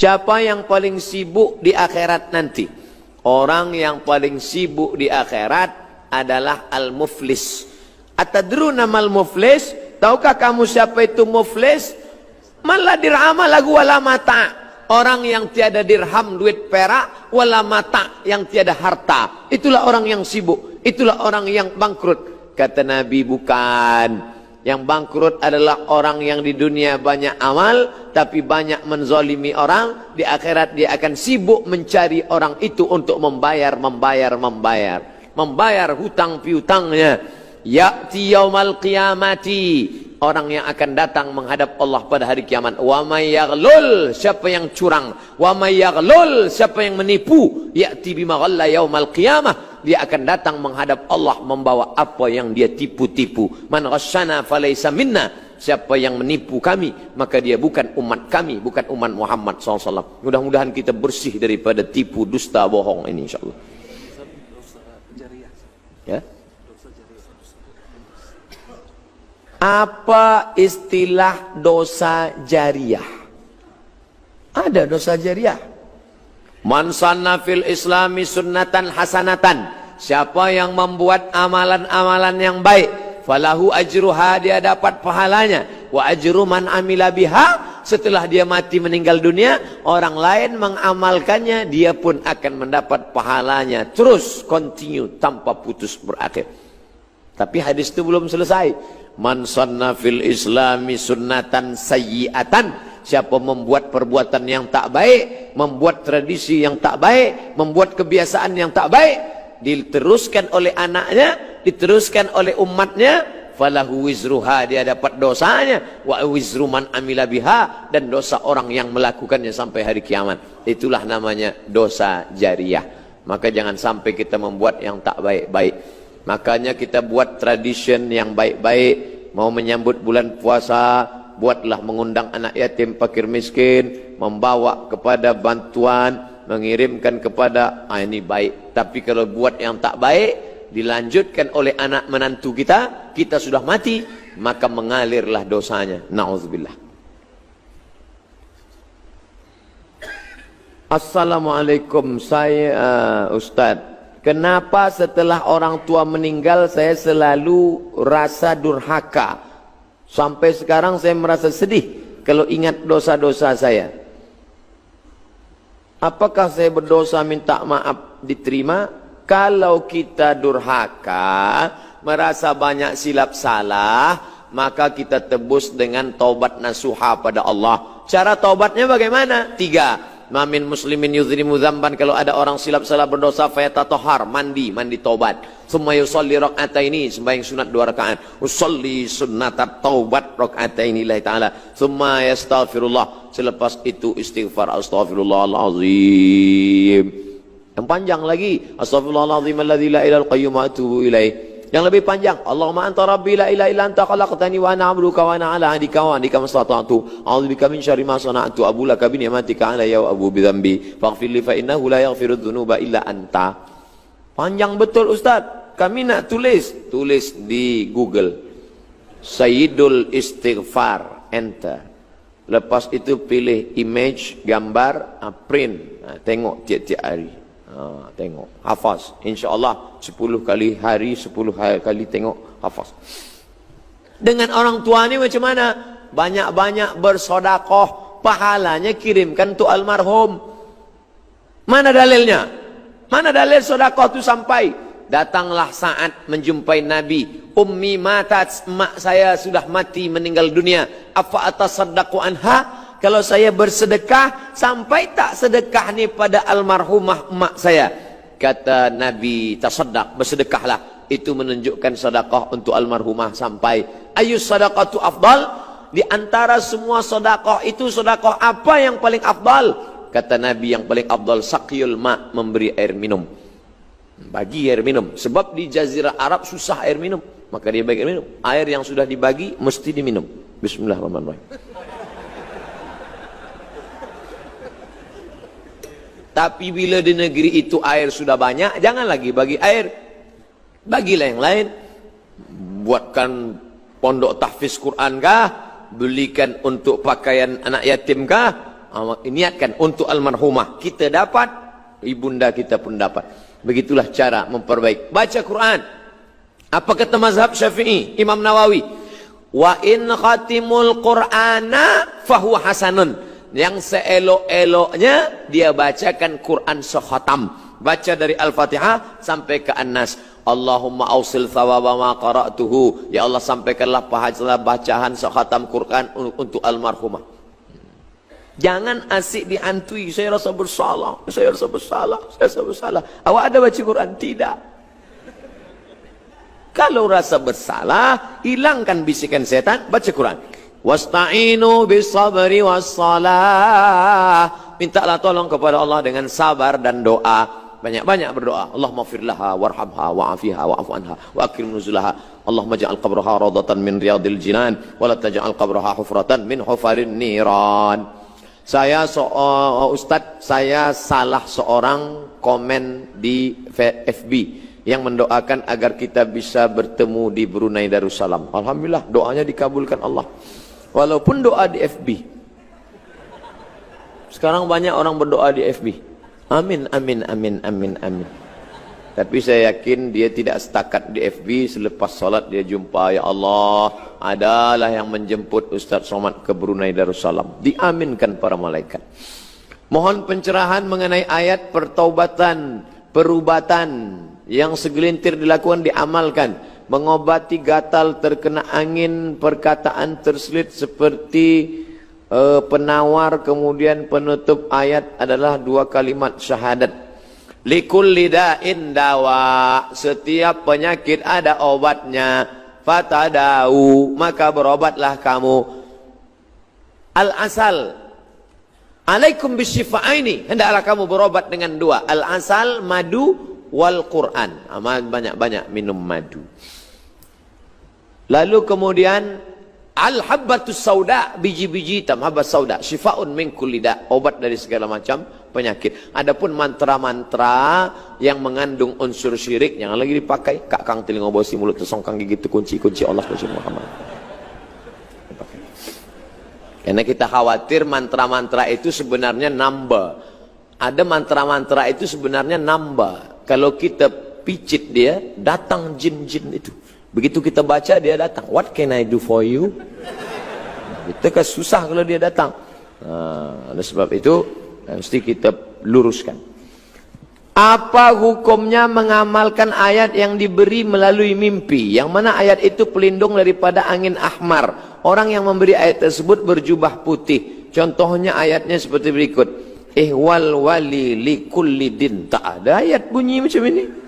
Siapa yang paling sibuk di akhirat nanti? Orang yang paling sibuk di akhirat adalah al-muflis. Atadruna mal muflis? Tahukah kamu siapa itu muflis? Malah dirham lagu wala mata. Orang yang tiada dirham duit perak, wala mata yang tiada harta. Itulah orang yang sibuk. Itulah orang yang bangkrut. Kata Nabi, bukan. Yang bangkrut adalah orang yang di dunia banyak amal, tapi banyak menzalimi orang. Di akhirat dia akan sibuk mencari orang itu untuk membayar hutang piutangnya. Ya'ti yaumal qiyamati, orang yang akan datang menghadap Allah pada hari kiamat. Wa may yaghlul, siapa yang curang. Wa may yaghlul, siapa yang menipu. Ya'ti bima ghalla yaumal qiyamah, dia akan datang menghadap Allah membawa apa yang dia tipu-tipu. Man ghasyana falaysa minna, siapa yang menipu kami maka dia bukan umat kami, bukan umat Muhammad SAW. Mudah-mudahan kita bersih daripada tipu, dusta, bohong ini insyaallah. Ya. Apa istilah dosa jariyah? Ada dosa jariyah. Man sanna fil islami sunnatan hasanatan, siapa yang membuat amalan-amalan yang baik, falahu ajruha, dia dapat pahalanya. Wa ajru man amila biha, setelah dia mati meninggal dunia, orang lain mengamalkannya, dia pun akan mendapat pahalanya. Terus continue tanpa putus berakhir. Tapi hadis itu belum selesai. Man sanna fil islami sunnatan sayyi'atan, siapa membuat perbuatan yang tak baik, membuat tradisi yang tak baik, membuat kebiasaan yang tak baik, diteruskan oleh anaknya, diteruskan oleh umatnya, falahu wizruha, dia dapat dosanya, wa wizru man amila biha, dan dosa orang yang melakukannya sampai hari kiamat. Itulah namanya dosa jariyah. Maka jangan sampai kita membuat yang tak baik-baik. Makanya kita buat tradition yang baik-baik. Mau menyambut bulan puasa, buatlah mengundang anak yatim, fakir miskin, membawa kepada bantuan, mengirimkan kepada, ini baik. Tapi kalau buat yang tak baik, dilanjutkan oleh anak menantu kita, kita sudah mati, maka mengalirlah dosanya. Na'udzubillah. Assalamualaikum, saya Ustadz. Kenapa setelah orang tua meninggal saya selalu rasa durhaka? Sampai sekarang saya merasa sedih kalau ingat dosa-dosa saya. Apakah saya berdosa minta maaf diterima? Kalau kita durhaka, merasa banyak silap salah, maka kita tebus dengan taubat nasuha pada Allah. Cara taubatnya bagaimana? 3. Mamin muslimin yuzrimu dzamban, kalau ada orang silap salah berdosa, fayatatahhar, mandi taubat. Tsumma yusalli rak'ataini, sembahyang sunat 2 rakaat. Usolli sunnatat taubat rak'ataini lillahi ta'ala. Tsumma yastaghfirullah, selepas itu istighfar astaghfirullahalazim. Yang panjang lagi, astaghfirullahalazim alladzi la ilaha illa qayyum wa atubu ilaih. Yang lebih panjang, Allahumma anta rabbi la ilaha illa anta khalaqtani wa ana 'abduka wa ana 'ala ahdika wa ahdika mastata'tu. A'udzubika min syarri ma sana'tu, abu laka bi ni'matika 'alayya wa abu bi dzambi faghfir li fa innahu la yaghfiru dzunuba illa anta. Panjang betul Ustaz. Kami nak tulis di Google Sayyidul Istighfar, enter. Lepas itu pilih image, gambar, print. Tengok tiap-tiap hari. Tengok, hafaz, insyaAllah 10 kali hari, 10 kali tengok, hafaz. Dengan orang tua ni macam mana? Banyak-banyak bersodakoh, pahalanya kirimkan untuk almarhum. Mana dalilnya? Mana dalil sodakoh itu sampai? Datanglah saat menjumpai Nabi, ummi matat, mak saya sudah mati meninggal dunia, afa atasaddaqu anha, kalau saya bersedekah, sampai tak sedekah ni pada almarhumah emak saya? Kata Nabi, tasaddaq, bersedekahlah. Itu menunjukkan sedekah untuk almarhumah sampai. Ayus sadaqatu afdal? Di antara semua sedekah itu, sedekah apa yang paling afdal? Kata Nabi, yang paling afdal saqiyul ma, memberi air minum. Bagi air minum. Sebab di Jazirah Arab susah air minum, maka dia bagi air minum. Air yang sudah dibagi mesti diminum. Bismillahirrahmanirrahim. Tapi bila di negeri itu air sudah banyak, jangan lagi bagi air. Bagilah yang lain. Buatkan pondok tahfiz Quran kah? Belikan untuk pakaian anak yatim kah? niatkan untuk almarhumah, kita dapat, ibunda kita pun dapat. Begitulah cara memperbaiki. Baca Quran. Apa kata mazhab Syafi'i, Imam Nawawi? Wa in khatimul Qur'ana fahuwa hasanun. Yang seelok-eloknya dia bacakan Quran sekhatam. Baca dari Al-Fatihah sampai ke An-Nas. Allahumma ausil thawaba ma qara'tuhu. Ya Allah, sampaikanlah pahala bacaan sekhatam Quran untuk almarhumah. Jangan asik dihantui, saya rasa bersalah, saya rasa bersalah, saya rasa bersalah. Awak ada baca Quran? Tidak. Kalau rasa bersalah, hilangkan bisikan setan, baca Quran. Wasta'inu bisabri wassalah. Mintalah tolong kepada Allah dengan sabar dan doa. Banyak-banyak berdoa. Allahumma fir laha warhamha wa'afiha wa'afu anha wa akrim nuzulaha. Allahumma ja'al qabraha radatan min riyadil jinan wa la taj'al qabraha hufratan min hufarin niran. Saya Ustadz, saya salah seorang komen di FB yang mendoakan agar kita bisa bertemu di Brunei Darussalam. Alhamdulillah, doanya dikabulkan Allah. Walaupun doa di FB. Sekarang banyak orang berdoa di FB. Amin, amin, amin, amin, amin. Tapi saya yakin dia tidak setakat di FB, selepas salat dia jumpa, ya Allah, adalah yang menjemput Ustaz Somad ke Brunei Darussalam. Diaminkan para malaikat. Mohon pencerahan mengenai ayat pertaubatan, perubatan yang segelintir dilakukan diamalkan. Mengobati gatal terkena angin, perkataan terselit seperti penawar, kemudian penutup ayat adalah 2 kalimat syahadat. Likulli da'in dawa, setiap penyakit ada obatnya. Fatadau, maka berobatlah kamu. Al-asal, alaikum bisyifa'aini, hendaklah kamu berobat dengan 2. Al-asal, madu, wal Quran. Amal banyak-banyak minum madu. Lalu kemudian al-habbatus sauda, biji-biji hitam, habbat sauda, syifaun min kulli da, obat dari segala macam penyakit. Adapun mantra-mantra yang mengandung unsur syirik jangan lagi dipakai. Kak kang telinga bosi mulut tersongkang gigi kunci Allah Muhammad. Karena kita khawatir mantra-mantra itu sebenarnya nambah. Ada mantra-mantra itu sebenarnya nambah. Kalau kita picit dia, datang jin-jin itu. Begitu kita baca dia datang. What can I do for you? Itu kan susah kalau dia datang. Oleh sebab itu mesti kita luruskan. Apa hukumnya mengamalkan ayat yang diberi melalui mimpi? Yang mana ayat itu pelindung daripada angin ahmar. Orang yang memberi ayat tersebut berjubah putih. Contohnya ayatnya seperti berikut. Ihwal wali li kulli din. Tak ada ayat bunyi macam ini.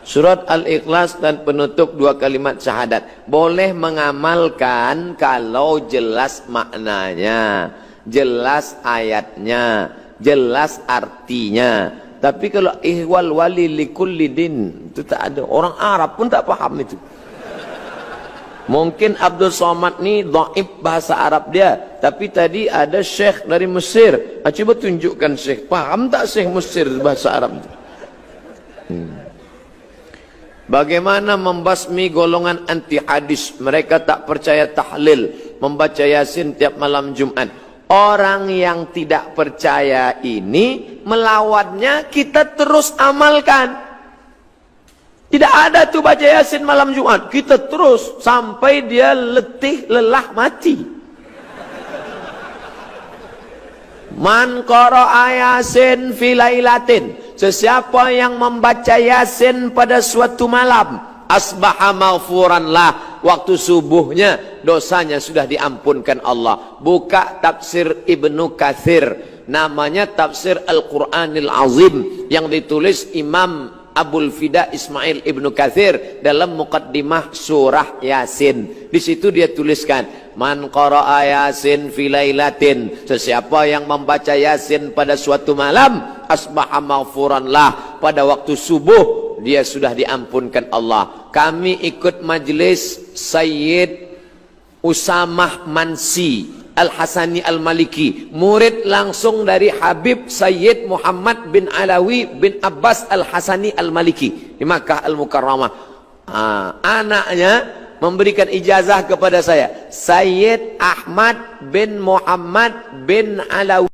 Surat Al-Ikhlas dan penutup 2 kalimat syahadat. Boleh mengamalkan kalau jelas maknanya, jelas ayatnya, jelas artinya. Tapi kalau ihwal wali likulli din, itu tak ada. Orang Arab pun tak paham itu. Mungkin Abdul Somad ni dhaif bahasa Arab dia. Tapi tadi ada syekh dari Mesir. Coba tunjukkan syekh. Paham tak syekh Mesir bahasa Arab itu? Bagaimana membasmi golongan anti hadis? Mereka tak percaya tahlil, membaca Yasin tiap malam Jumat. Orang yang tidak percaya ini, melawannya kita terus amalkan. Tidak ada tuh baca Yasin malam Jumat. Kita terus sampai dia letih, lelah, mati. Man qara'a Yasin fi lailatin, sesiapa yang membaca Yasin pada suatu malam, asbaha maghfuran lah, waktu subuhnya dosanya sudah diampunkan Allah. Buka tafsir Ibnu Katsir, namanya tafsir Al-Qur'anil Azim, yang ditulis Imam Abul Fida Ismail Ibnu Katsir dalam muqaddimah surah Yasin. Di situ dia tuliskan, man qara'a Yasin fi lailatin, sesiapa yang membaca Yasin pada suatu malam, asbaha maghfuran lah, pada waktu subuh dia sudah diampunkan Allah. Kami ikut majlis Sayyid Usamah Mansi Al-Hasani Al-Maliki, murid langsung dari Habib Sayyid Muhammad bin Alawi bin Abbas Al-Hasani Al-Maliki di Makkah Al-Mukarramah. Anaknya memberikan ijazah kepada saya, Sayyid Ahmad bin Muhammad bin Alawi